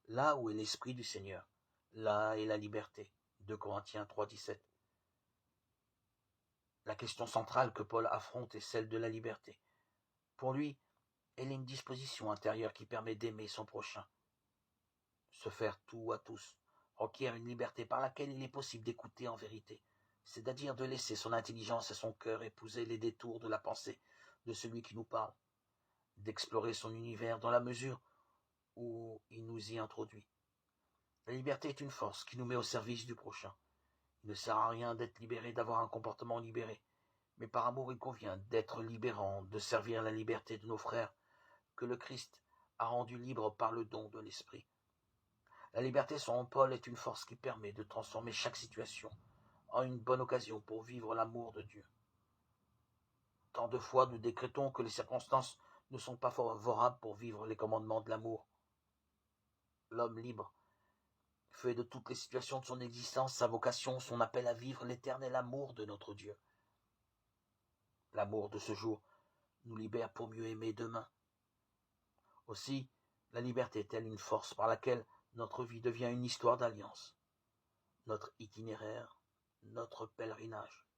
Là où est l'Esprit du Seigneur, là est la liberté. 2 Corinthiens 3,17. La question centrale que Paul affronte est celle de la liberté. Pour lui, elle est une disposition intérieure qui permet d'aimer son prochain. Se faire tout à tous requiert une liberté par laquelle il est possible d'écouter en vérité, c'est-à-dire de laisser son intelligence et son cœur épouser les détours de la pensée de celui qui nous parle, d'explorer son univers dans la mesure où il nous y introduit. La liberté est une force qui nous met au service du prochain. Il ne sert à rien d'être libéré, d'avoir un comportement libéré, mais par amour il convient d'être libérant, de servir la liberté de nos frères, que le Christ a rendu libre par le don de l'Esprit. La liberté, selon Paul, est une force qui permet de transformer chaque situation en une bonne occasion pour vivre l'amour de Dieu. Tant de fois nous décrétons que les circonstances ne sont pas favorables pour vivre les commandements de l'amour. L'homme libre fait de toutes les situations de son existence sa vocation, son appel à vivre l'éternel amour de notre Dieu. L'amour de ce jour nous libère pour mieux aimer demain. Aussi, la liberté est-elle une force par laquelle notre vie devient une histoire d'alliance, notre itinéraire, notre pèlerinage.